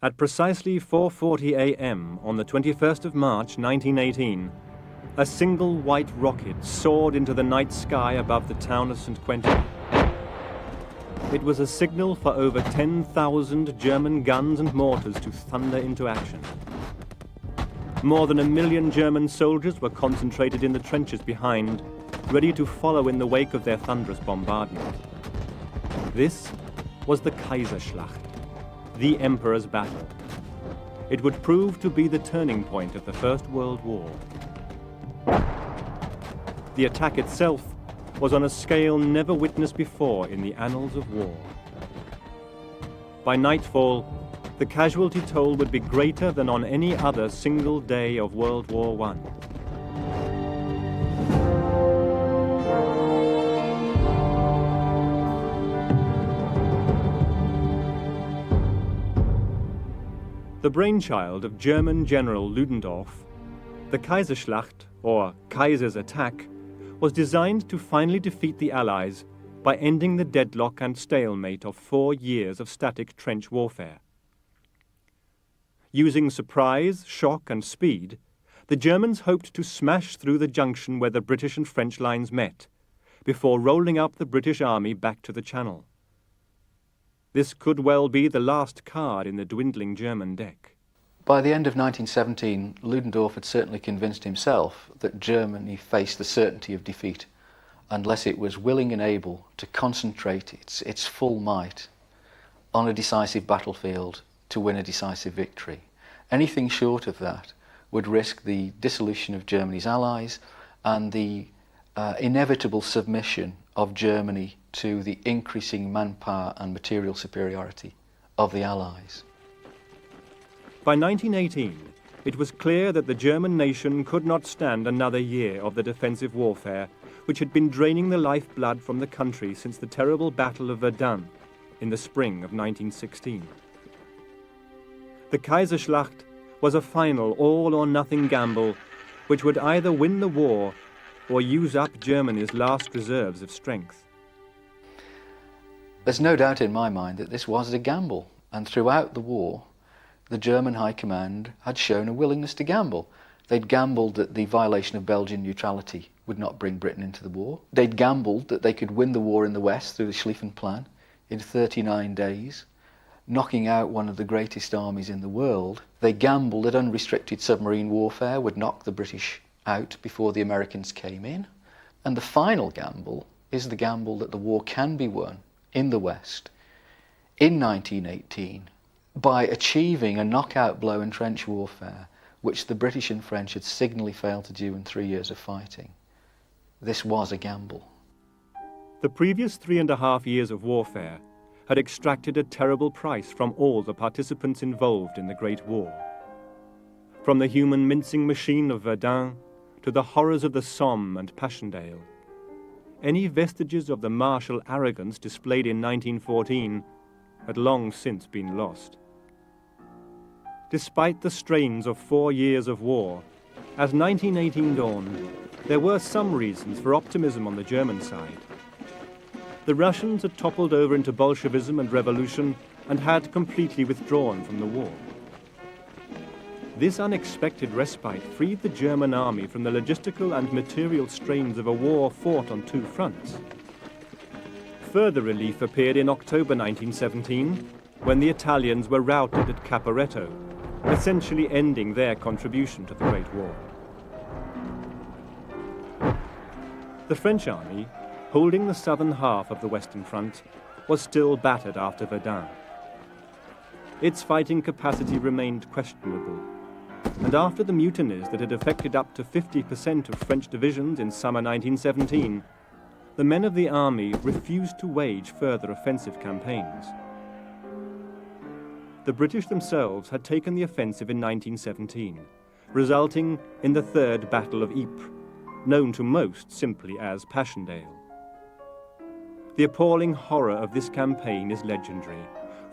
At precisely 4:40 a.m. on the 21st of March 1918, a single white rocket soared into the night sky above the town of St. Quentin. It was a signal for over 10,000 German guns and mortars to thunder into action. More than 1 million German soldiers were concentrated in the trenches behind, ready to follow in the wake of their thunderous bombardment. This was the Kaiserschlacht, the Emperor's Battle. It would prove to be the turning point of the First World War. The attack itself was on a scale never witnessed before in the annals of war. By nightfall, the casualty toll would be greater than on any other single day of World War I. The brainchild of German General Ludendorff, the Kaiserschlacht, or Kaiser's attack, was designed to finally defeat the Allies by ending the deadlock and stalemate of 4 years of static trench warfare. Using surprise, shock, and speed, the Germans hoped to smash through the junction where the British and French lines met, before rolling up the British army back to the Channel. This could well be the last card in the dwindling German deck. By the end of 1917, Ludendorff had certainly convinced himself that Germany faced the certainty of defeat unless it was willing and able to concentrate its full might on a decisive battlefield to win a decisive victory. Anything short of that would risk the dissolution of Germany's allies and the inevitable submission of Germany to the increasing manpower and material superiority of the Allies. By 1918, it was clear that the German nation could not stand another year of the defensive warfare which had been draining the lifeblood from the country since the terrible Battle of Verdun in the spring of 1916. The Kaiserschlacht was a final all-or-nothing gamble which would either win the war or use up Germany's last reserves of strength. There's no doubt in my mind that this was a gamble, and throughout the war, the German High Command had shown a willingness to gamble. They'd gambled that the violation of Belgian neutrality would not bring Britain into the war. They'd gambled that they could win the war in the West through the Schlieffen Plan in 39 days, knocking out one of the greatest armies in the world. They gambled that unrestricted submarine warfare would knock the British out before the Americans came in. And the final gamble is the gamble that the war can be won in the West in 1918 by achieving a knockout blow in trench warfare, which the British and French had signally failed to do in 3 years of fighting. This was a gamble. The previous 3.5 years of warfare had extracted a terrible price from all the participants involved in the Great War. From the human mincing machine of Verdun to the horrors of the Somme and Passchendaele, any vestiges of the martial arrogance displayed in 1914 had long since been lost. Despite the strains of 4 years of war, as 1918 dawned, there were some reasons for optimism on the German side. The Russians had toppled over into Bolshevism and revolution and had completely withdrawn from the war. This unexpected respite freed the German army from the logistical and material strains of a war fought on 2 fronts. Further relief appeared in October 1917, when the Italians were routed at Caporetto, essentially ending their contribution to the Great War. The French army, holding the southern half of the Western Front, was still battered after Verdun. Its fighting capacity remained questionable, and after the mutinies that had affected up to 50% of French divisions in summer 1917, the men of the army refused to wage further offensive campaigns. The British themselves had taken the offensive in 1917, resulting in the Third Battle of Ypres, known to most simply as Passchendaele. The appalling horror of this campaign is legendary,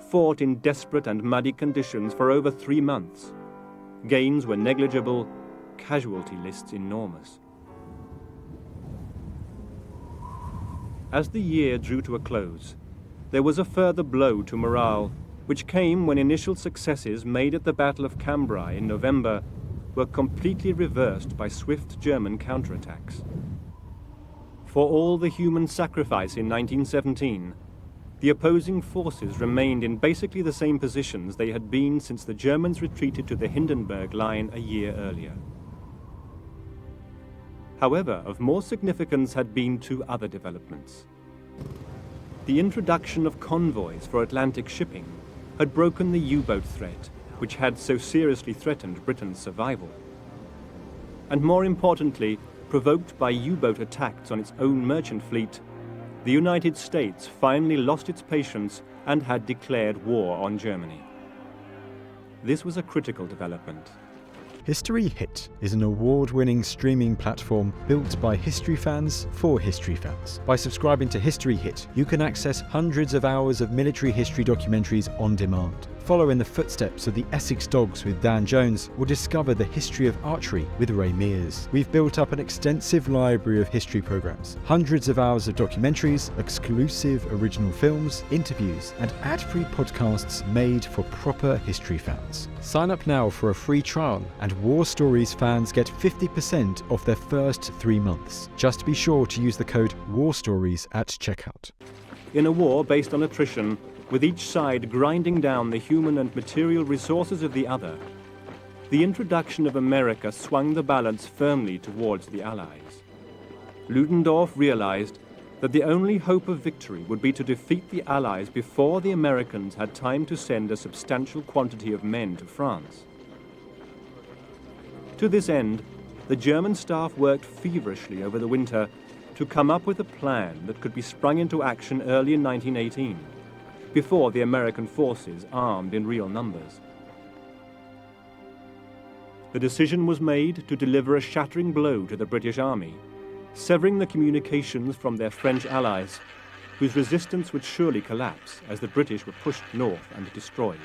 fought in desperate and muddy conditions for over 3 months. Gains were negligible, casualty lists enormous. As the year drew to a close, there was a further blow to morale which came when initial successes made at the Battle of Cambrai in November were completely reversed by swift German counterattacks. For all the human sacrifice in 1917, the opposing forces remained in basically the same positions they had been since the Germans retreated to the Hindenburg Line a year earlier. However, of more significance had been two other developments. The introduction of convoys for Atlantic shipping had broken the U-boat threat, which had so seriously threatened Britain's survival. And more importantly, provoked by U-boat attacks on its own merchant fleet, the United States finally lost its patience and had declared war on Germany. This was a critical development. History Hit is an award-winning streaming platform built by history fans for history fans. By subscribing to History Hit, you can access hundreds of hours of military history documentaries on demand. Follow in the footsteps of the Essex Dogs with Dan Jones, or discover the history of archery with Ray Mears. We've built up an extensive library of history programs, hundreds of hours of documentaries, exclusive original films, interviews, and ad-free podcasts made for proper history fans. Sign up now for a free trial, and War Stories fans get 50% off their first 3 months. Just be sure to use the code WARSTORIES at checkout. In a war based on attrition, with each side grinding down the human and material resources of the other, the introduction of America swung the balance firmly towards the Allies. Ludendorff realized that the only hope of victory would be to defeat the Allies before the Americans had time to send a substantial quantity of men to France. To this end, the German staff worked feverishly over the winter to come up with a plan that could be sprung into action early in 1918. Before the American forces armed in real numbers. The decision was made to deliver a shattering blow to the British Army, severing the communications from their French allies, whose resistance would surely collapse as the British were pushed north and destroyed.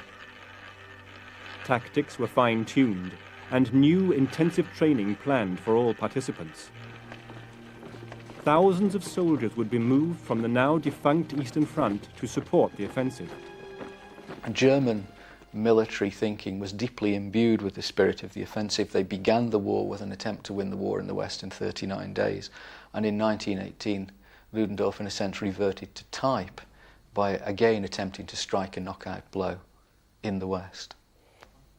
Tactics were fine-tuned, and new intensive training planned for all participants. Thousands of soldiers would be moved from the now defunct Eastern Front to support the offensive. German military thinking was deeply imbued with the spirit of the offensive. They began the war with an attempt to win the war in the West in 39 days. And in 1918, Ludendorff in a sense reverted to type by again attempting to strike a knockout blow in the West.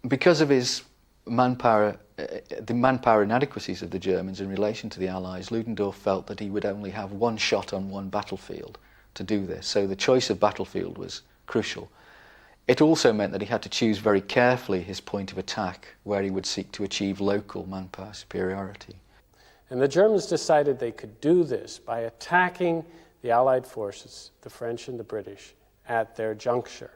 Because of his manpower, the manpower inadequacies of the Germans in relation to the Allies, Ludendorff felt that he would only have one shot on one battlefield to do this. So the choice of battlefield was crucial. It also meant that he had to choose very carefully his point of attack, where he would seek to achieve local manpower superiority. And the Germans decided they could do this by attacking the Allied forces, the French and the British, at their juncture.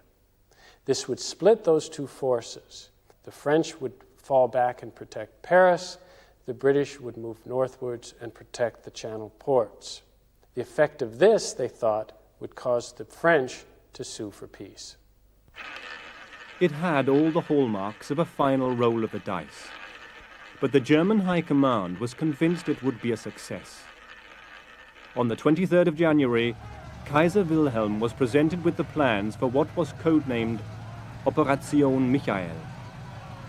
This would split those two forces. The French would fall back and protect Paris. The British would move northwards and protect the Channel ports. The effect of this, they thought, would cause the French to sue for peace. It had all the hallmarks of a final roll of the dice. But the German High Command was convinced it would be a success. On the 23rd of January, Kaiser Wilhelm was presented with the plans for what was codenamed Operation Michael,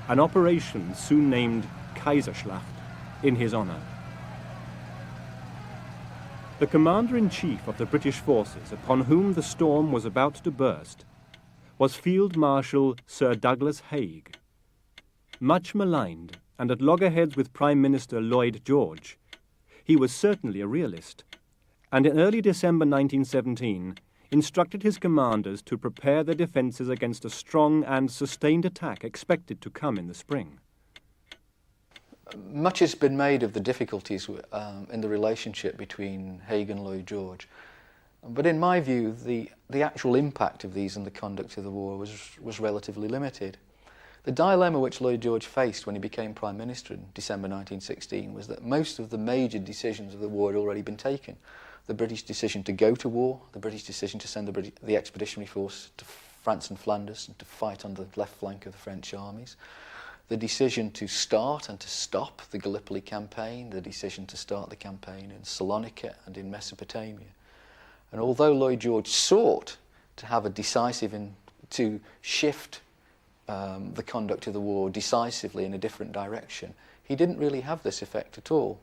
an operation soon named Kaiserschlacht in his honor. The commander-in-chief of the British forces, upon whom the storm was about to burst, was Field Marshal Sir Douglas Haig. Much maligned and at loggerheads with Prime Minister Lloyd George, he was certainly a realist, and in early December 1917 instructed his commanders to prepare their defences against a strong and sustained attack expected to come in the spring. Much has been made of the difficulties in the relationship between Haig and Lloyd George. But in my view, the actual impact of these on the conduct of the war was relatively limited. The dilemma which Lloyd George faced when he became Prime Minister in December 1916 was that most of the major decisions of the war had already been taken. The British decision to go to war, the British decision to send the expeditionary force to France and Flanders and to fight on the left flank of the French armies, the decision to start and to stop the Gallipoli campaign, the decision to start the campaign in Salonika and in Mesopotamia. And although Lloyd George sought to have a decisive to shift the conduct of the war decisively in a different direction. He didn't really have this effect at all.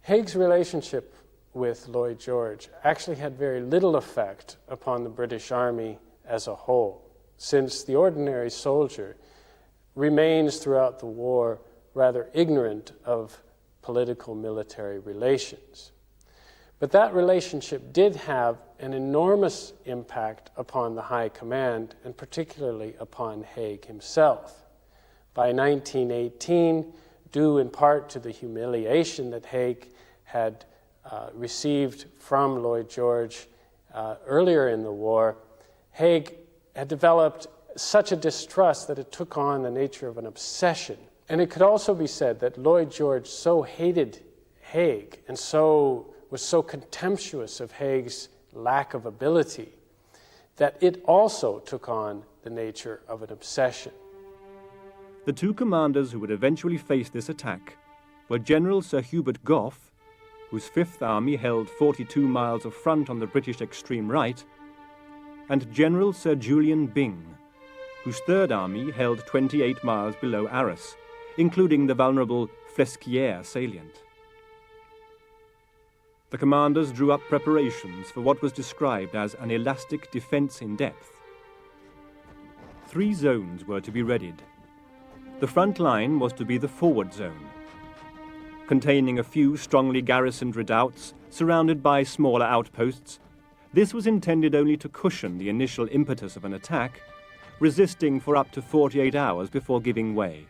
Haig's relationship with Lloyd George actually had very little effect upon the British Army as a whole, since the ordinary soldier remains throughout the war rather ignorant of political military relations. But that relationship did have an enormous impact upon the High Command, and particularly upon Haig himself. By 1918, due in part to the humiliation that Haig had received from Lloyd George earlier in the war, Haig had developed such a distrust that it took on the nature of an obsession. And it could also be said that Lloyd George so hated Haig and was so contemptuous of Haig's lack of ability that it also took on the nature of an obsession. The two commanders who would eventually face this attack were General Sir Hubert Gough, whose Fifth Army held 42 miles of front on the British extreme right, and General Sir Julian Byng, whose Third Army held 28 miles below Arras, including the vulnerable Flesquières salient. The commanders drew up preparations for what was described as an elastic defense in depth. 3 zones were to be readied. The front line was to be the forward zone, containing a few strongly garrisoned redoubts surrounded by smaller outposts. This was intended only to cushion the initial impetus of an attack, resisting for up to 48 hours before giving way.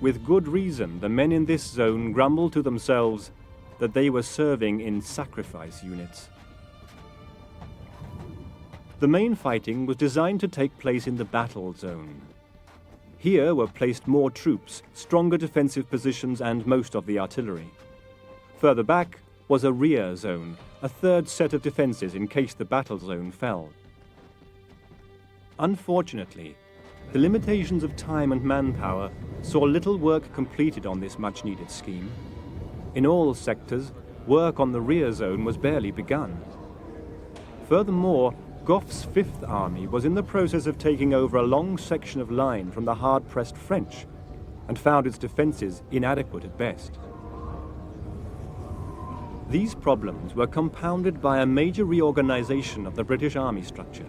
With good reason, the men in this zone grumbled to themselves that they were serving in sacrifice units. The main fighting was designed to take place in the battle zone. Here were placed more troops, stronger defensive positions, and most of the artillery. Further back was a rear zone, a third set of defenses in case the battle zone fell. Unfortunately, the limitations of time and manpower saw little work completed on this much-needed scheme. In all sectors, work on the rear zone was barely begun. Furthermore, Gough's Fifth Army was in the process of taking over a long section of line from the hard-pressed French and found its defenses inadequate at best. These problems were compounded by a major reorganization of the British Army structure.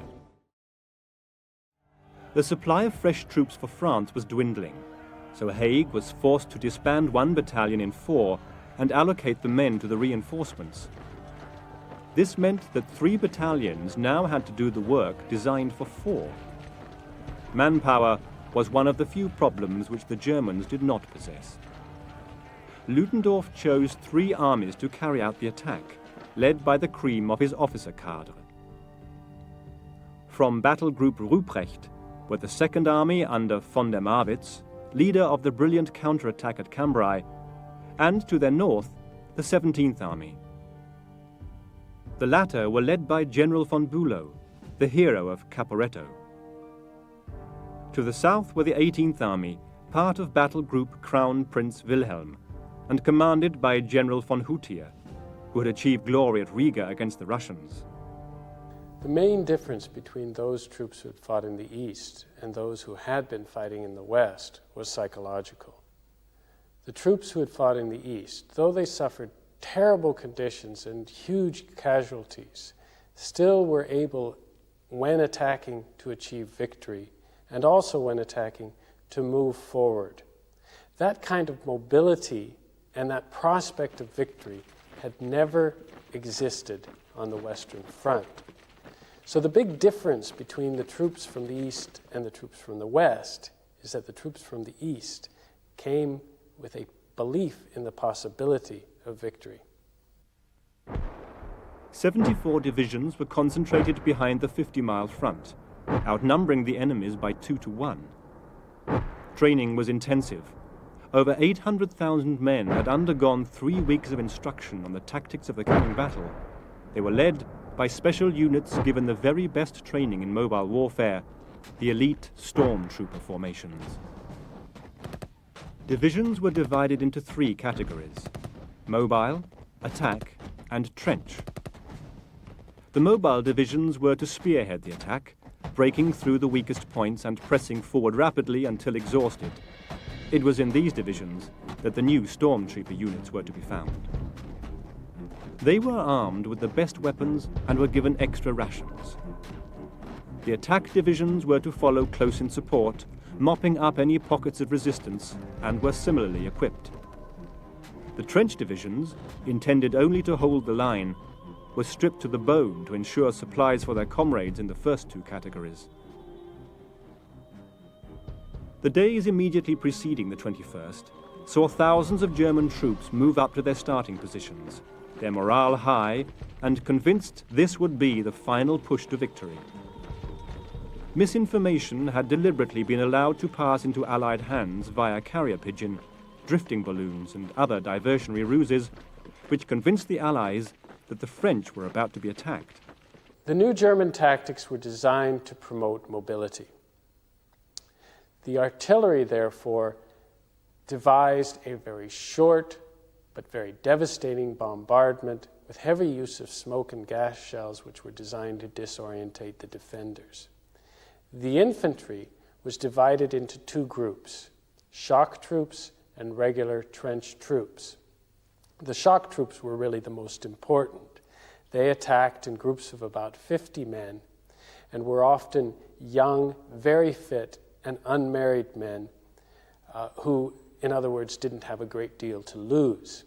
The supply of fresh troops for France was dwindling, so Haig was forced to disband 1 battalion in 4 and allocate the men to the reinforcements. This meant that 3 battalions now had to do the work designed for 4. Manpower was one of the few problems which the Germans did not possess. Ludendorff chose 3 armies to carry out the attack, led by the cream of his officer cadre. From Battle Group Ruprecht were the Second Army under von der Marwitz, leader of the brilliant counterattack at Cambrai, and to their north, the 17th Army. The latter were led by General von Bülow, the hero of Caporetto. To the south were the 18th Army, part of Battle Group Crown Prince Wilhelm, and commanded by General von Hutier, who had achieved glory at Riga against the Russians. The main difference between those troops who had fought in the east and those who had been fighting in the west was psychological. The troops who had fought in the east, though they suffered terrible conditions and huge casualties, still were able, when attacking, to achieve victory, and also when attacking, to move forward. That kind of mobility and that prospect of victory had never existed on the Western Front. So the big difference between the troops from the east and the troops from the west is that the troops from the east came with a belief in the possibility of victory. 74 divisions were concentrated behind the 50-mile front, outnumbering the enemies by 2 to 1. Training was intensive. Over 800,000 men had undergone 3 weeks of instruction on the tactics of the coming battle. They were led by special units given the very best training in mobile warfare, the elite stormtrooper formations. Divisions were divided into 3 categories: mobile, attack, and trench. The mobile divisions were to spearhead the attack, breaking through the weakest points and pressing forward rapidly until exhausted. It was in these divisions that the new stormtrooper units were to be found. They were armed with the best weapons and were given extra rations. The attack divisions were to follow close in support, mopping up any pockets of resistance, and were similarly equipped. The trench divisions, intended only to hold the line, were stripped to the bone to ensure supplies for their comrades in the first two categories. The days immediately preceding the 21st saw thousands of German troops move up to their starting positions, their morale high, and convinced this would be the final push to victory. Misinformation had deliberately been allowed to pass into Allied hands via carrier pigeon, drifting balloons, and other diversionary ruses, which convinced the Allies that the French were about to be attacked. The new German tactics were designed to promote mobility. The artillery, therefore, devised a very short but very devastating bombardment with heavy use of smoke and gas shells, which were designed to disorientate the defenders. The infantry was divided into two groups, shock troops and regular trench troops. The shock troops were really the most important. They attacked in groups of about 50 men and were often young, very fit, and unmarried men who, in other words, didn't have a great deal to lose.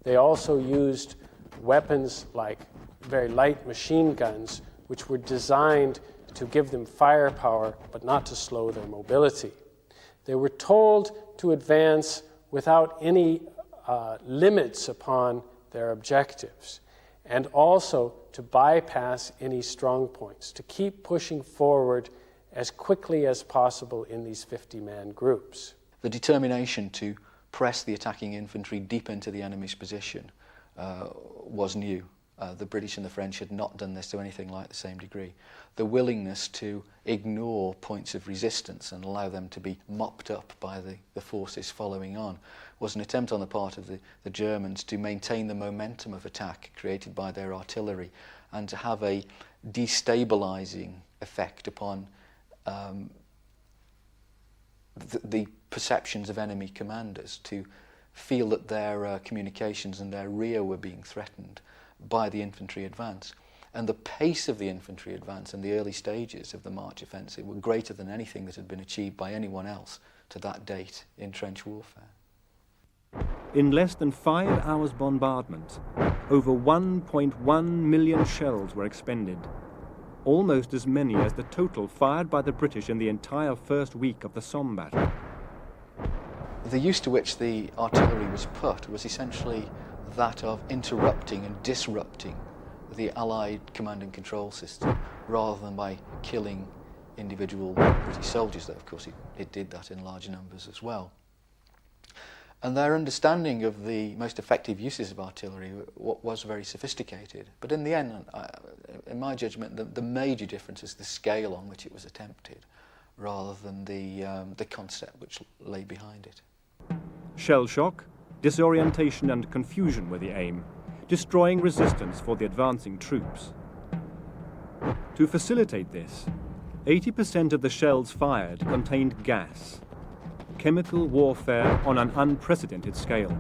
They also used weapons like very light machine guns, which were designed to give them firepower but not to slow their mobility. They were told to advance without any limits upon their objectives, and also to bypass any strong points, to keep pushing forward as quickly as possible in these 50-man groups. The determination to press the attacking infantry deep into the enemy's position was new. The British and the French had not done this to anything like the same degree. The willingness to ignore points of resistance and allow them to be mopped up by the forces following on was an attempt on the part of the Germans to maintain the momentum of attack created by their artillery and to have a destabilizing effect upon the perceptions of enemy commanders, to feel that their communications and their rear were being threatened by the infantry advance. And the pace of the infantry advance in the early stages of the March offensive were greater than anything that had been achieved by anyone else to that date in trench warfare. In less than 5 hours' bombardment, over 1.1 million shells were expended, almost as many as the total fired by the British in the entire first week of the Somme battle. The use to which the artillery was put was essentially that of interrupting and disrupting the Allied command and control system, rather than by killing individual British soldiers, though of course it did that in large numbers as well. And their understanding of the most effective uses of artillery was very sophisticated. But in the end, in my judgment, the major difference is the scale on which it was attempted, rather than the concept which lay behind it. Shell shock, disorientation and confusion were the aim, destroying resistance for the advancing troops. To facilitate this, 80% of the shells fired contained gas, chemical warfare on an unprecedented scale.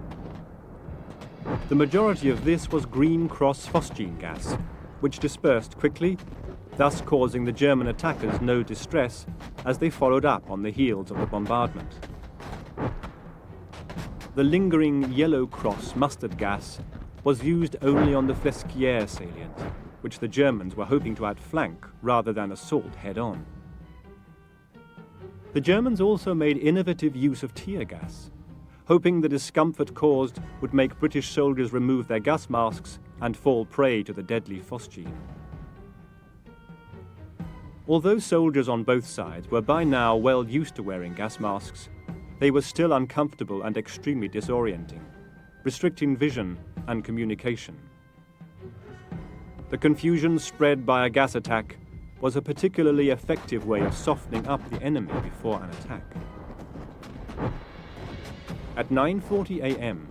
The majority of this was green cross phosgene gas, which dispersed quickly, thus causing the German attackers no distress as they followed up on the heels of the bombardment. The lingering yellow cross mustard gas was used only on the Flesquières salient, which the Germans were hoping to outflank rather than assault head-on. The Germans also made innovative use of tear gas, hoping the discomfort caused would make British soldiers remove their gas masks and fall prey to the deadly phosgene. Although soldiers on both sides were by now well used to wearing gas masks, they were still uncomfortable and extremely disorienting, restricting vision and communication. The confusion spread by a gas attack was a particularly effective way of softening up the enemy before an attack. At 9:40 a.m.,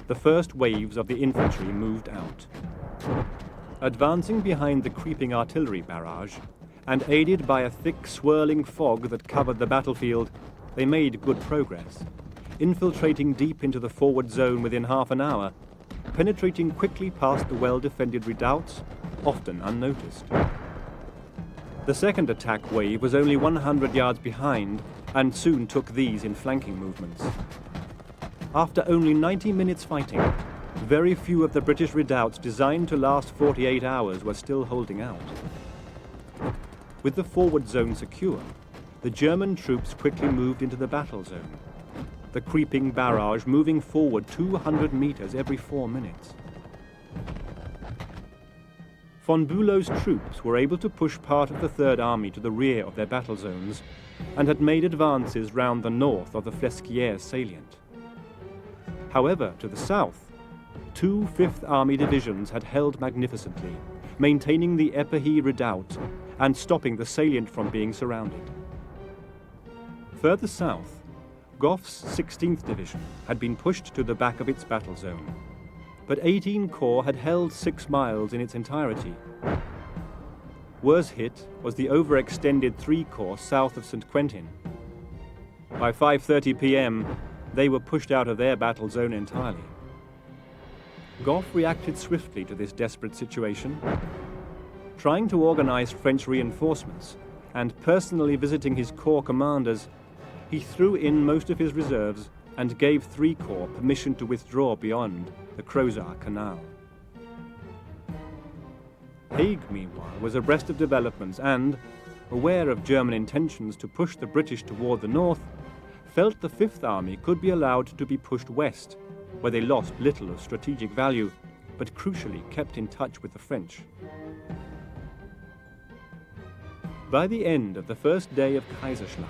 the first waves of the infantry moved out. Advancing behind the creeping artillery barrage, and aided by a thick swirling fog that covered the battlefield, they made good progress, infiltrating deep into the forward zone within half an hour, penetrating quickly past the well-defended redoubts, often unnoticed. The second attack wave was only 100 yards behind and soon took these in flanking movements. After only 90 minutes fighting, very few of the British redoubts designed to last 48 hours were still holding out. With the forward zone secure, the German troops quickly moved into the battle zone, the creeping barrage moving forward 200 meters every 4 minutes. Von Bülow's troops were able to push part of the Third Army to the rear of their battle zones and had made advances round the north of the Flesquières salient. However, to the south, 2 Fifth Army divisions had held magnificently, maintaining the Epernay redoubt and stopping the salient from being surrounded. Further south, Gough's 16th Division had been pushed to the back of its battle zone, but 18 Corps had held 6 miles in its entirety. Worse hit was the overextended 3 Corps south of St. Quentin. By 5:30 p.m., they were pushed out of their battle zone entirely. Gough reacted swiftly to this desperate situation, trying to organize French reinforcements and personally visiting his corps commanders. He threw in most of his reserves and gave 3 Corps permission to withdraw beyond the Crozat Canal. Haig, meanwhile, was abreast of developments and, aware of German intentions to push the British toward the north, felt the Fifth Army could be allowed to be pushed west, where they lost little of strategic value, but crucially kept in touch with the French. By the end of the first day of Kaiserschlacht,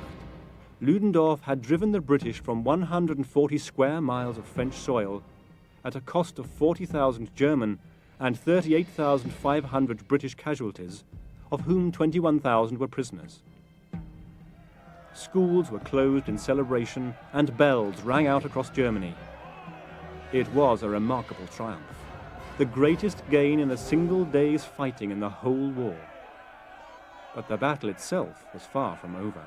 Ludendorff had driven the British from 140 square miles of French soil at a cost of 40,000 German and 38,500 British casualties, of whom 21,000 were prisoners. Schools were closed in celebration and bells rang out across Germany. It was a remarkable triumph, the greatest gain in a single day's fighting in the whole war. But the battle itself was far from over.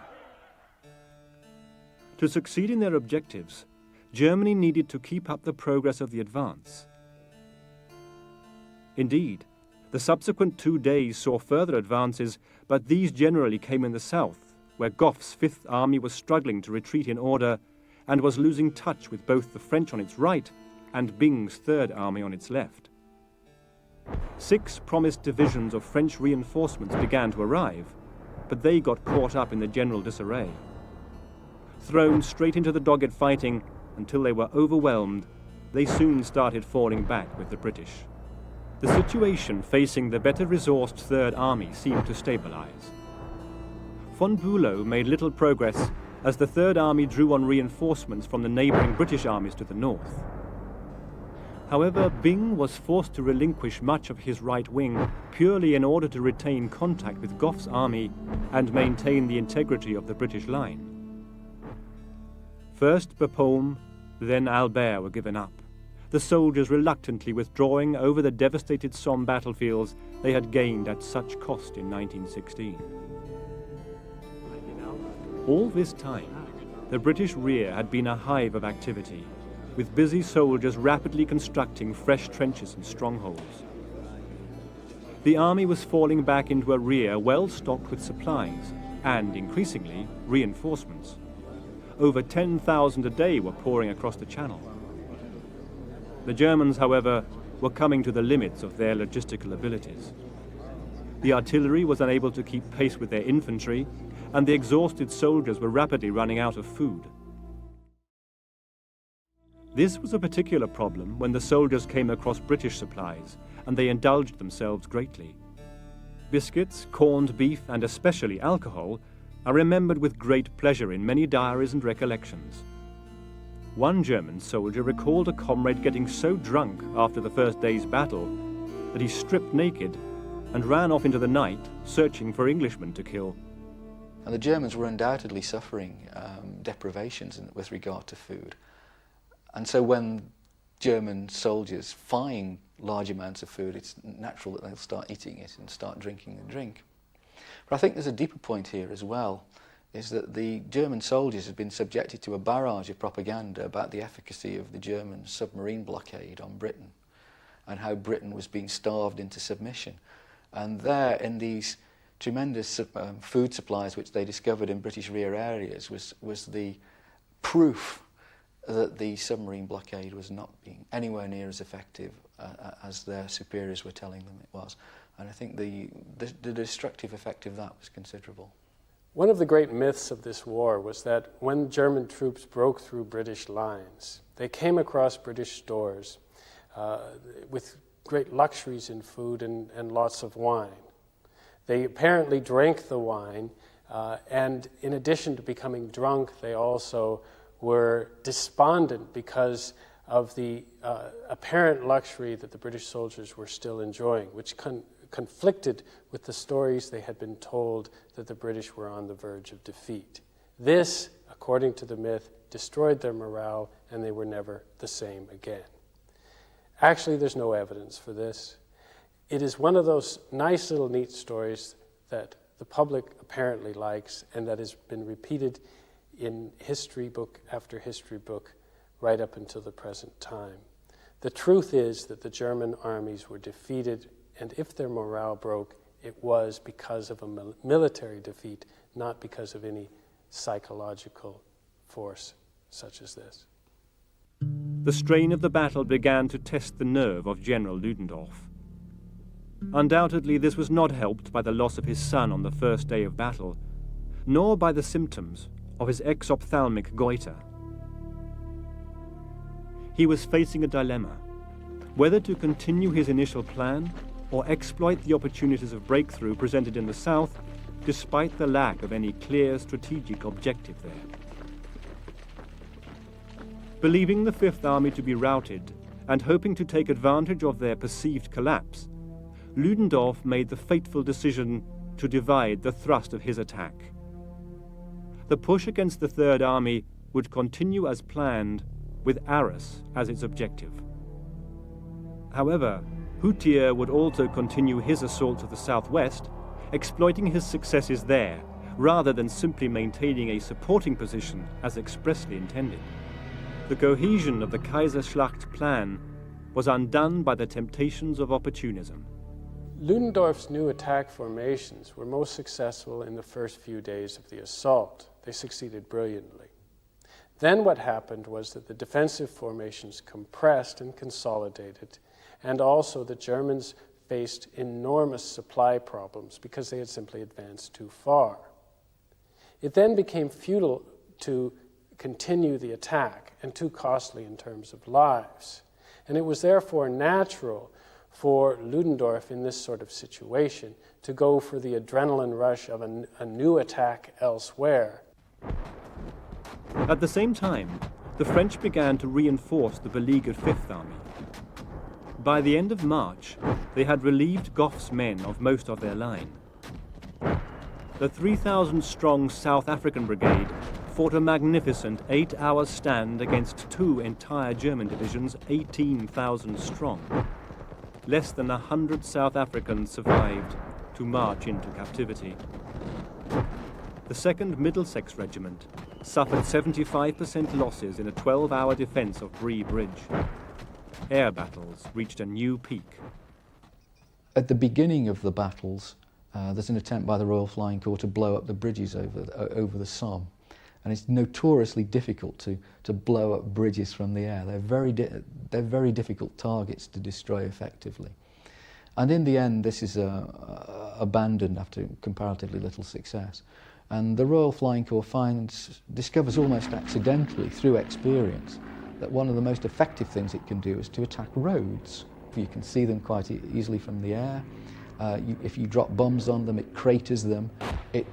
To succeed in their objectives, Germany needed to keep up the progress of the advance. Indeed, the subsequent 2 days saw further advances, but these generally came in the south, where Gough's Fifth Army was struggling to retreat in order and was losing touch with both the French on its right and Byng's Third Army on its left. 6 promised divisions of French reinforcements began to arrive, but they got caught up in the general disarray. Thrown straight into the dogged fighting until they were overwhelmed, they soon started falling back with the British. The situation facing the better resourced Third Army seemed to stabilize. Von Bülow made little progress as the Third Army drew on reinforcements from the neighboring British armies to the north. However, Byng was forced to relinquish much of his right wing purely in order to retain contact with Gough's army and maintain the integrity of the British line. First Bapaume, then Albert were given up, the soldiers reluctantly withdrawing over the devastated Somme battlefields they had gained at such cost in 1916. All this time, the British rear had been a hive of activity, with busy soldiers rapidly constructing fresh trenches and strongholds. The army was falling back into a rear well stocked with supplies and, increasingly, reinforcements. Over 10,000 a day were pouring across the Channel. The Germans, however, were coming to the limits of their logistical abilities. The artillery was unable to keep pace with their infantry, and the exhausted soldiers were rapidly running out of food. This was a particular problem when the soldiers came across British supplies, and they indulged themselves greatly. Biscuits, corned beef, and especially alcohol are remembered with great pleasure in many diaries and recollections. One German soldier recalled a comrade getting so drunk after the first day's battle that he stripped naked and ran off into the night searching for Englishmen to kill. And the Germans were undoubtedly suffering deprivations with regard to food. And so when German soldiers find large amounts of food, it's natural that they'll start eating it and start drinking the drink. But I think there's a deeper point here as well, is that the German soldiers had been subjected to a barrage of propaganda about the efficacy of the German submarine blockade on Britain and how Britain was being starved into submission. And there, in these tremendous food supplies which they discovered in British rear areas, was the proof that the submarine blockade was not being anywhere near as effective as their superiors were telling them it was. And I think the destructive effect of that was considerable. One of the great myths of this war was that when German troops broke through British lines, they came across British stores with great luxuries in food and lots of wine. They apparently drank the wine, and in addition to becoming drunk, they also were despondent because of the apparent luxury that the British soldiers were still enjoying, which conflicted with the stories they had been told that the British were on the verge of defeat. This, according to the myth, destroyed their morale, and they were never the same again. Actually, there's no evidence for this. It is one of those nice little neat stories that the public apparently likes and that has been repeated in history book after history book right up until the present time. The truth is that the German armies were defeated, and if their morale broke, it was because of a military defeat, not because of any psychological force such as this. The strain of the battle began to test the nerve of General Ludendorff. Undoubtedly, this was not helped by the loss of his son on the first day of battle, nor by the symptoms of his exophthalmic goiter. He was facing a dilemma, whether to continue his initial plan or exploit the opportunities of breakthrough presented in the south, despite the lack of any clear strategic objective there. Believing the Fifth Army to be routed and hoping to take advantage of their perceived collapse, Ludendorff made the fateful decision to divide the thrust of his attack. The push against the Third Army would continue as planned, with Arras as its objective. However, Hutier would also continue his assault to the southwest, exploiting his successes there, rather than simply maintaining a supporting position as expressly intended. The cohesion of the Kaiserschlacht plan was undone by the temptations of opportunism. Ludendorff's new attack formations were most successful in the first few days of the assault. They succeeded brilliantly. Then what happened was that the defensive formations compressed and consolidated, and also the Germans faced enormous supply problems because they had simply advanced too far. It then became futile to continue the attack and too costly in terms of lives. And it was therefore natural for Ludendorff in this sort of situation to go for the adrenaline rush of a new attack elsewhere. At the same time, the French began to reinforce the beleaguered Fifth Army. By the end of March, they had relieved Gough's men of most of their line. The 3,000-strong South African Brigade fought a magnificent 8-hour stand against two entire German divisions, 18,000 strong. Less than 100 South Africans survived to march into captivity. The 2nd Middlesex Regiment suffered 75% losses in a 12-hour defense of Bree Bridge. Air battles reached a new peak. At the beginning of the battles, there's an attempt by the Royal Flying Corps to blow up the bridges over the Somme. And it's notoriously difficult to blow up bridges from the air. They're very difficult targets to destroy effectively. And in the end, this is abandoned after comparatively little success. And the Royal Flying Corps discovers almost accidentally, through experience, that one of the most effective things it can do is to attack roads. You can see them quite easily from the air. If you drop bombs on them, it craters them. It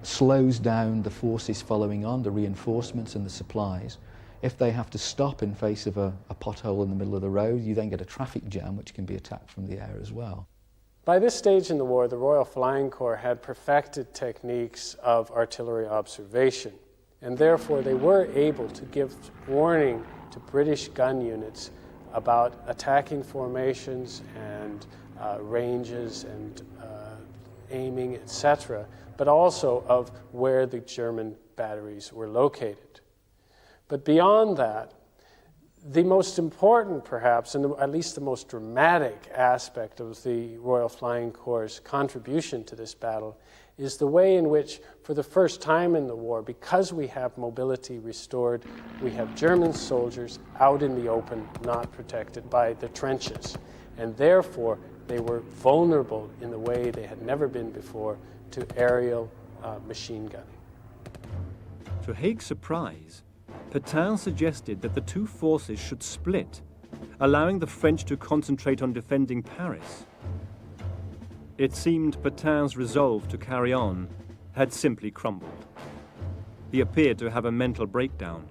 slows down the forces following on, the reinforcements and the supplies. If they have to stop in face of a pothole in the middle of the road, you then get a traffic jam which can be attacked from the air as well. By this stage in the war, the Royal Flying Corps had perfected techniques of artillery observation, and therefore they were able to give warning to British gun units about attacking formations and ranges and aiming, etc., but also of where the German batteries were located. But beyond that, the most important, perhaps, and at least the most dramatic aspect of the Royal Flying Corps' contribution to this battle is the way in which, for the first time in the war, because we have mobility restored, we have German soldiers out in the open, not protected by the trenches. And therefore, they were vulnerable in the way they had never been before to aerial machine gunning. To Haig's surprise, Pétain suggested that the two forces should split, allowing the French to concentrate on defending Paris. It seemed Pétain's resolve to carry on had simply crumbled. He appeared to have a mental breakdown.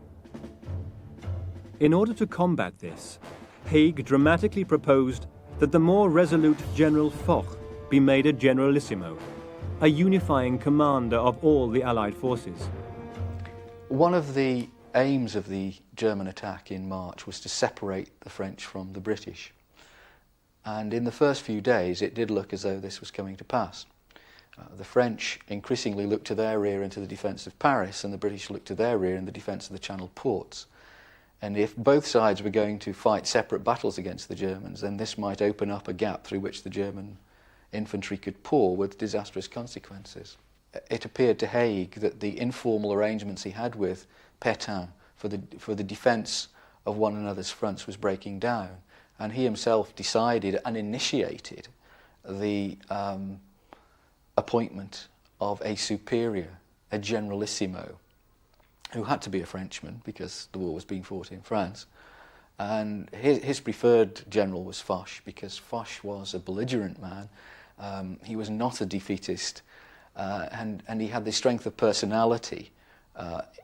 In order to combat this, Haig dramatically proposed that the more resolute General Foch be made a generalissimo, a unifying commander of all the Allied forces. One of the aims of the German attack in March was to separate the French from the British. And in the first few days, it did look as though this was coming to pass. The French increasingly looked to their rear into the defence of Paris, and the British looked to their rear in the defence of the Channel ports. And if both sides were going to fight separate battles against the Germans, then this might open up a gap through which the German infantry could pour with disastrous consequences. It appeared to Haig that the informal arrangements he had with Pétain for the defence of one another's fronts was breaking down, and he himself decided and initiated the appointment of a superior, a generalissimo, who had to be a Frenchman because the war was being fought in France. And his preferred general was Foch, because Foch was a belligerent man. He was not a defeatist, and he had the strength of personality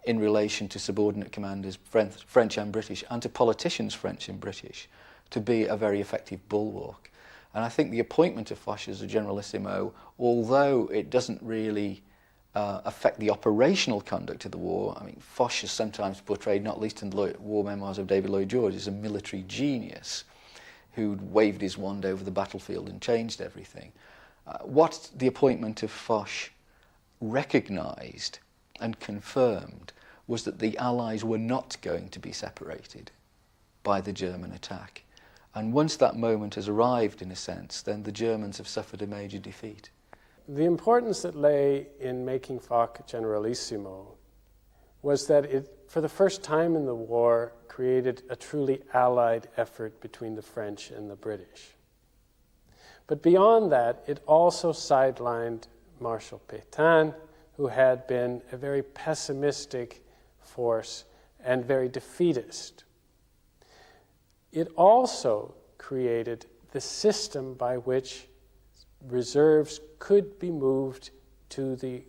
in relation to subordinate commanders, French and British, and to politicians, French and British, to be a very effective bulwark. And I think the appointment of Foch as a generalissimo, although it doesn't really affect the operational conduct of the war, I mean, Foch is sometimes portrayed, not least in the war memoirs of David Lloyd George, as a military genius who'd waved his wand over the battlefield and changed everything. What the appointment of Foch recognised and confirmed was that the Allies were not going to be separated by the German attack. And once that moment has arrived, in a sense, then the Germans have suffered a major defeat. The importance that lay in making Foch generalissimo was that it, for the first time in the war, created a truly allied effort between the French and the British. But beyond that, it also sidelined Marshal Pétain, who had been a very pessimistic force and very defeatist. It also created the system by which reserves could be moved to the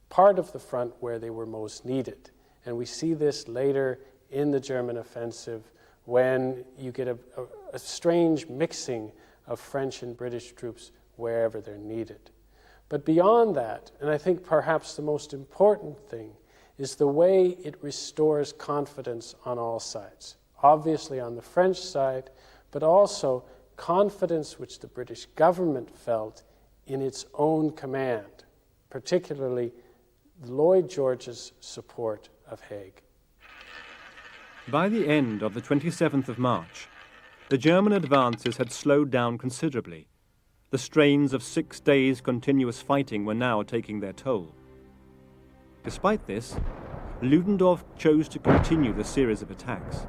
part of the front where they were most needed. And we see this later in the German offensive when you get a strange mixing of French and British troops wherever they're needed. But beyond that, and I think perhaps the most important thing, is the way it restores confidence on all sides. Obviously on the French side, but also confidence which the British government felt in its own command, particularly Lloyd George's support of Haig. By the end of the 27th of March, the German advances had slowed down considerably. The strains of 6 days' continuous fighting were now taking their toll. Despite this, Ludendorff chose to continue the series of attacks.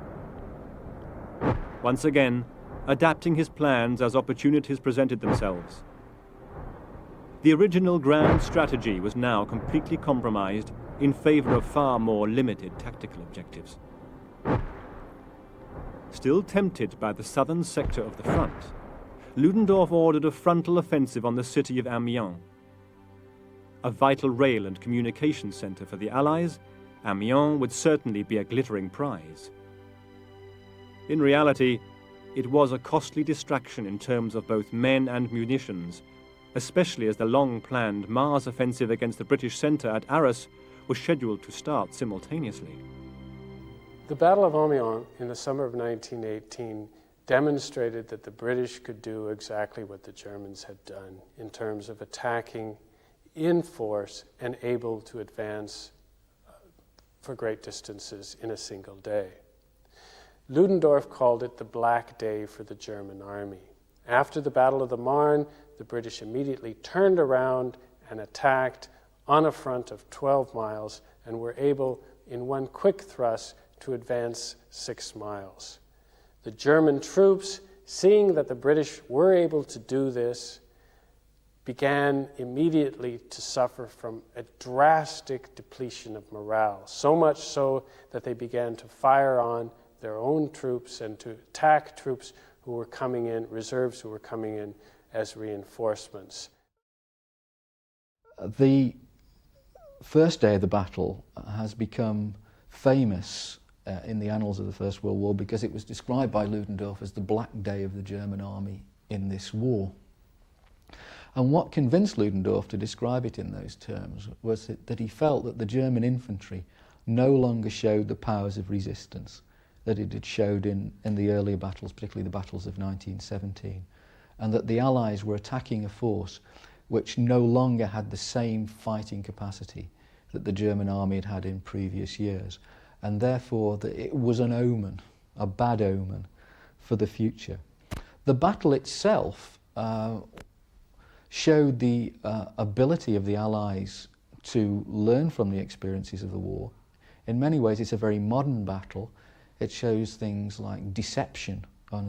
Once again, adapting his plans as opportunities presented themselves. The original grand strategy was now completely compromised in favor of far more limited tactical objectives. Still tempted by the southern sector of the front, Ludendorff ordered a frontal offensive on the city of Amiens. A vital rail and communication center for the Allies, Amiens would certainly be a glittering prize. In reality, it was a costly distraction in terms of both men and munitions, especially as the long-planned Mars offensive against the British centre at Arras was scheduled to start simultaneously. The Battle of Amiens in the summer of 1918 demonstrated that the British could do exactly what the Germans had done in terms of attacking in force and able to advance for great distances in a single day. Ludendorff called it the Black Day for the German army. After the Battle of the Marne, the British immediately turned around and attacked on a front of 12 miles and were able, in one quick thrust, to advance 6 miles. The German troops, seeing that the British were able to do this, began immediately to suffer from a drastic depletion of morale, so much so that they began to fire on their own troops and to attack troops who were coming in, reserves who were coming in as reinforcements. The first day of the battle has become famous in the annals of the First World War because it was described by Ludendorff as the Black Day of the German army in this war. And what convinced Ludendorff to describe it in those terms was that he felt that the German infantry no longer showed the powers of resistance that it had showed in the earlier battles, particularly the battles of 1917, and that the Allies were attacking a force which no longer had the same fighting capacity that the German army had had in previous years, and therefore that it was an omen, a bad omen for the future. The battle itself showed the ability of the Allies to learn from the experiences of the war. In many ways it's a very modern battle. It shows things like deception at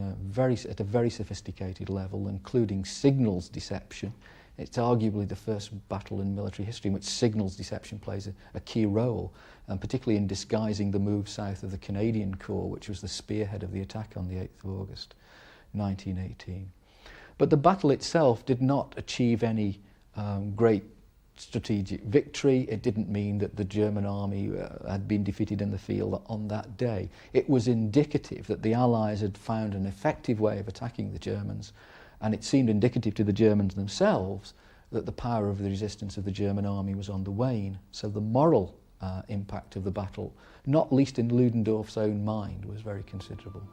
a very sophisticated level, including signals deception. It's arguably the first battle in military history in which signals deception plays a key role, and particularly in disguising the move south of the Canadian Corps, which was the spearhead of the attack on the 8th of August 1918. But the battle itself did not achieve any great strategic victory. It didn't mean that the German army had been defeated in the field on that day. It was indicative that the Allies had found an effective way of attacking the Germans, and it seemed indicative to the Germans themselves that the power of the resistance of the German army was on the wane. So the moral impact of the battle, not least in Ludendorff's own mind, was very considerable.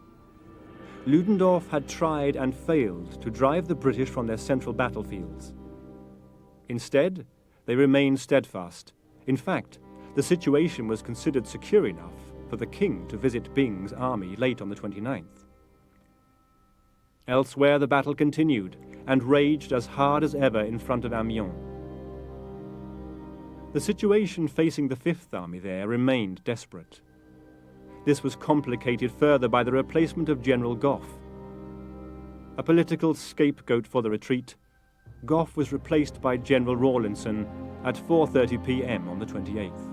Ludendorff had tried and failed to drive the British from their central battlefields. Instead, they remained steadfast. In fact, the situation was considered secure enough for the king to visit Byng's army late on the 29th. Elsewhere, the battle continued and raged as hard as ever in front of Amiens. The situation facing the Fifth Army there remained desperate. This was complicated further by the replacement of General Gough. A political scapegoat for the retreat, Gough was replaced by General Rawlinson at 4:30 p.m. on the 28th.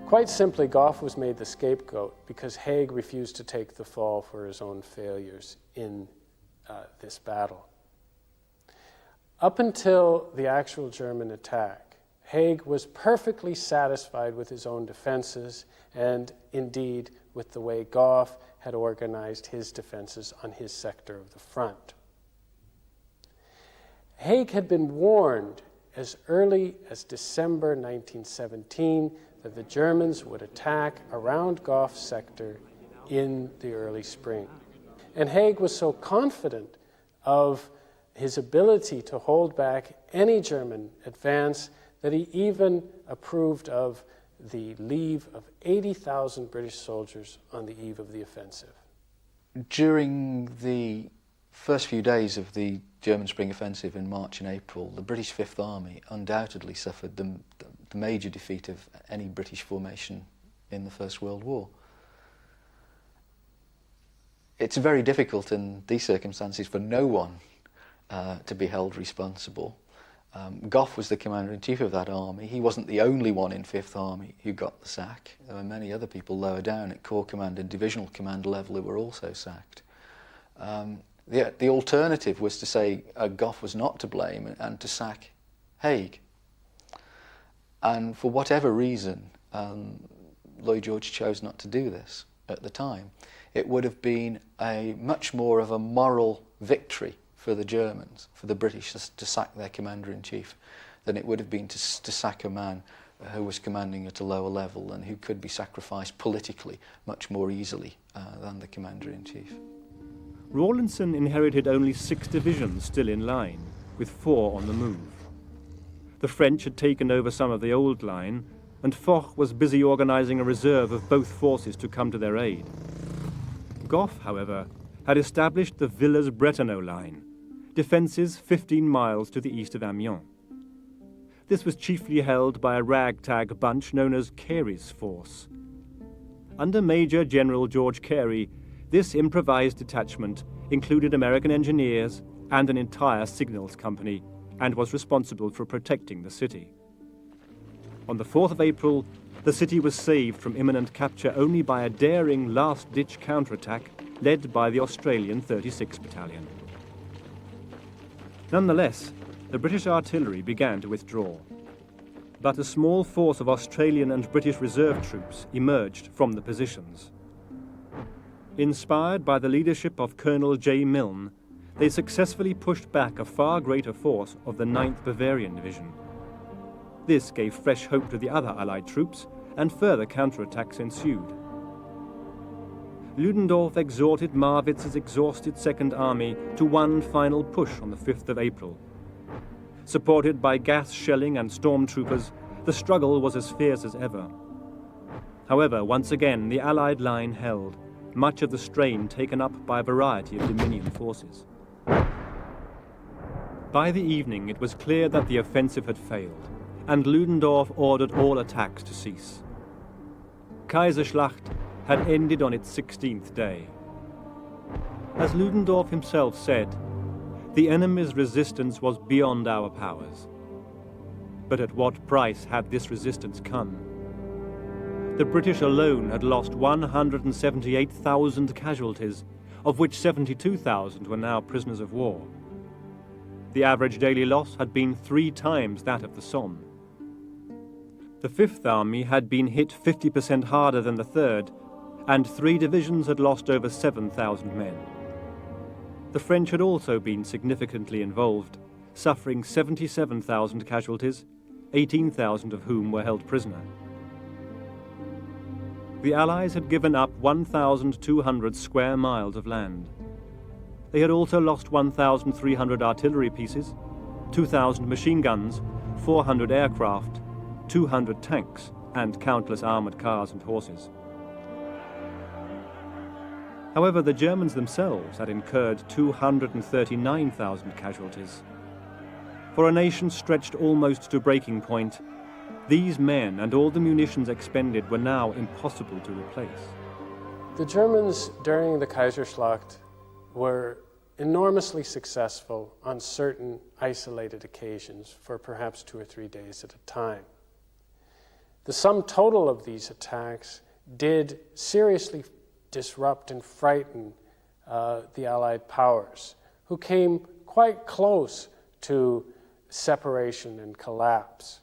Quite simply, Gough was made the scapegoat because Haig refused to take the fall for his own failures in this battle. Up until the actual German attack, Haig was perfectly satisfied with his own defenses and indeed with the way Gough had organized his defenses on his sector of the front. Haig had been warned as early as December 1917 that the Germans would attack around Gough's sector in the early spring. And Haig was so confident of his ability to hold back any German advance that he even approved of the leave of 80,000 British soldiers on the eve of the offensive. During the first few days of the German spring offensive in March and April, the British Fifth Army undoubtedly suffered the major defeat of any British formation in the First World War. It's very difficult in these circumstances for no one to be held responsible. Gough was the commander-in-chief of that army. He wasn't the only one in Fifth Army who got the sack. There were many other people lower down at Corps Command and Divisional Command level who were also sacked. The alternative was to say Gough was not to blame and to sack Haig. And for whatever reason, Lloyd George chose not to do this at the time. It would have been much more of a moral victory for the Germans, for the British to sack their commander-in-chief, than it would have been to sack a man who was commanding at a lower level and who could be sacrificed politically much more easily than the commander-in-chief. Rawlinson inherited only 6 divisions still in line, with 4 on the move. The French had taken over some of the old line, and Foch was busy organizing a reserve of both forces to come to their aid. Gough, however, had established the Villers-Bretonneux line, defences 15 miles to the east of Amiens. This was chiefly held by a ragtag bunch known as Carey's force. Under Major General George Carey, this improvised detachment included American engineers and an entire signals company, and was responsible for protecting the city. On the 4th of April, the city was saved from imminent capture only by a daring last-ditch counterattack led by the Australian 36th Battalion. Nonetheless, the British artillery began to withdraw. But a small force of Australian and British reserve troops emerged from the positions. Inspired by the leadership of Colonel J. Milne, they successfully pushed back a far greater force of the 9th Bavarian Division. This gave fresh hope to the other Allied troops, and further counterattacks ensued. Ludendorff exhorted Marwitz's exhausted Second Army to one final push on the 5th of April. Supported by gas shelling and stormtroopers, the struggle was as fierce as ever. However, once again, the Allied line held, much of the strain taken up by a variety of Dominion forces. By the evening, it was clear that the offensive had failed, and Ludendorff ordered all attacks to cease. Kaiserschlacht had ended on its 16th day. As Ludendorff himself said, the enemy's resistance was beyond our powers. But at what price had this resistance come? The British alone had lost 178,000 casualties, of which 72,000 were now prisoners of war. The average daily loss had been 3 times that of the Somme. The Fifth Army had been hit 50% harder than the Third, and 3 divisions had lost over 7,000 men. The French had also been significantly involved, suffering 77,000 casualties, 18,000 of whom were held prisoner. The Allies had given up 1,200 square miles of land. They had also lost 1,300 artillery pieces, 2,000 machine guns, 400 aircraft, 200 tanks, and countless armoured cars and horses. However, the Germans themselves had incurred 239,000 casualties. For a nation stretched almost to breaking point, these men and all the munitions expended were now impossible to replace. The Germans during the Kaiserschlacht were enormously successful on certain isolated occasions for perhaps 2 or 3 days at a time. The sum total of these attacks did seriously disrupt and frighten the Allied powers, who came quite close to separation and collapse.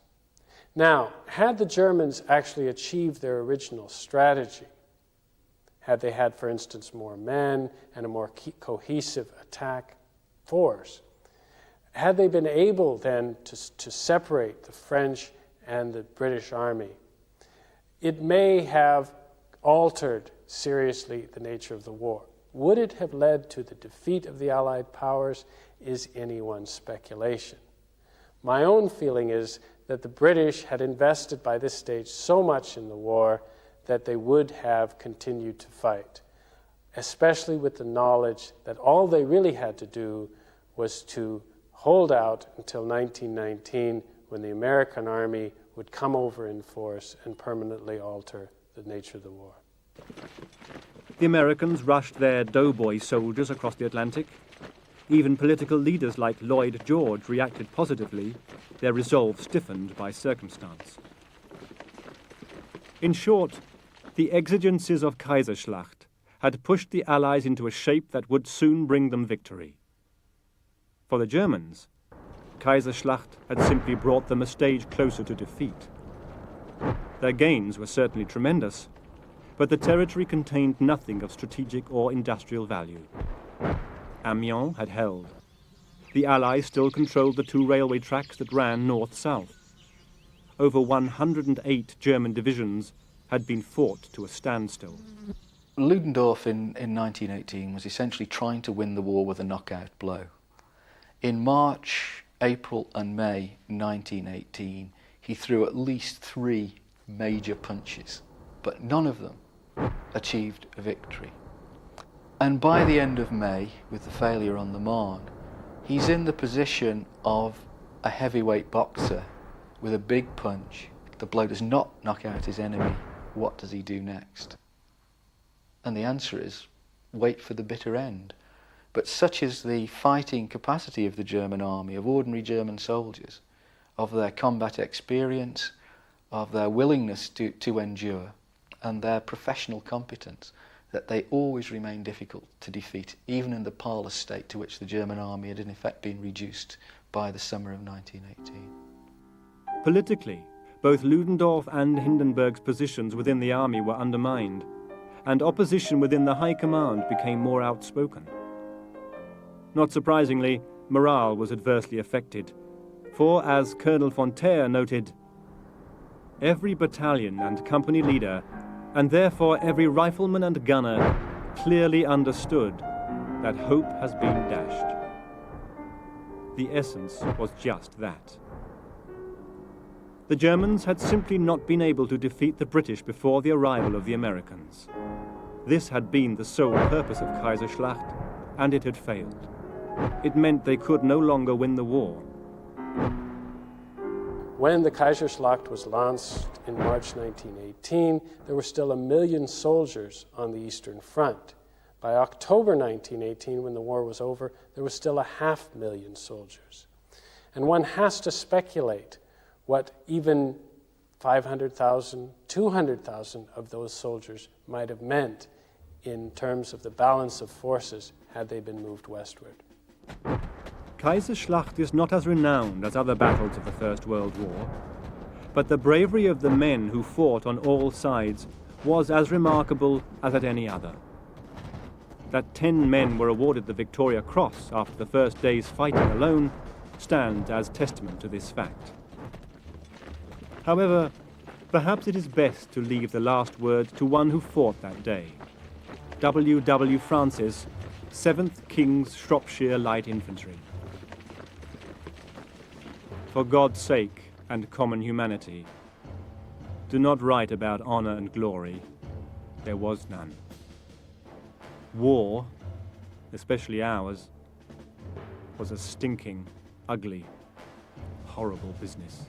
Now, had the Germans actually achieved their original strategy, had they had, for instance, more men and a more cohesive attack force, had they been able then to separate the French and the British army, it may have altered seriously the nature of the war. Would it have led to the defeat of the Allied powers is anyone's speculation. My own feeling is that the British had invested by this stage so much in the war that they would have continued to fight, especially with the knowledge that all they really had to do was to hold out until 1919, when the American army would come over in force and permanently alter the nature of the war. The Americans rushed their doughboy soldiers across the Atlantic. Even political leaders like Lloyd George reacted positively, their resolve stiffened by circumstance. In short, the exigencies of Kaiserschlacht had pushed the Allies into a shape that would soon bring them victory. For the Germans, Kaiserschlacht had simply brought them a stage closer to defeat. Their gains were certainly tremendous, but the territory contained nothing of strategic or industrial value. Amiens had held. The Allies still controlled the 2 railway tracks that ran north-south. Over 108 German divisions had been fought to a standstill. Ludendorff in 1918 was essentially trying to win the war with a knockout blow. In March, April and May 1918, he threw at least 3 major punches, but none of them achieved a victory. And by the end of May, with the failure on the Marne, he's in the position of a heavyweight boxer with a big punch. The blow does not knock out his enemy. What does he do next? And the answer is, wait for the bitter end. But such is the fighting capacity of the German army, of ordinary German soldiers, of their combat experience, of their willingness to endure, and their professional competence, that they always remain difficult to defeat, even in the parlous state to which the German army had in effect been reduced by the summer of 1918. Politically, both Ludendorff and Hindenburg's positions within the army were undermined, and opposition within the high command became more outspoken. Not surprisingly, morale was adversely affected, for as Colonel Fonterre noted, every battalion and company leader, and therefore every rifleman and gunner, clearly understood that hope has been dashed. The essence was just that. The Germans had simply not been able to defeat the British before the arrival of the Americans. This had been the sole purpose of Kaiserschlacht, and it had failed. It meant they could no longer win the war. When the Kaiserschlacht was launched in March 1918, there were still 1 million soldiers on the Eastern Front. By October 1918, when the war was over, there was still 500,000 soldiers. And one has to speculate what even 500,000, 200,000 of those soldiers might have meant in terms of the balance of forces had they been moved westward. Kaiserschlacht is not as renowned as other battles of the First World War, but the bravery of the men who fought on all sides was as remarkable as at any other. That 10 men were awarded the Victoria Cross after the first day's fighting alone stands as testament to this fact. However, perhaps it is best to leave the last word to one who fought that day. W. Francis, 7th King's Shropshire Light Infantry. For God's sake and common humanity, do not write about honor and glory. There was none. War, especially ours, was a stinking, ugly, horrible business.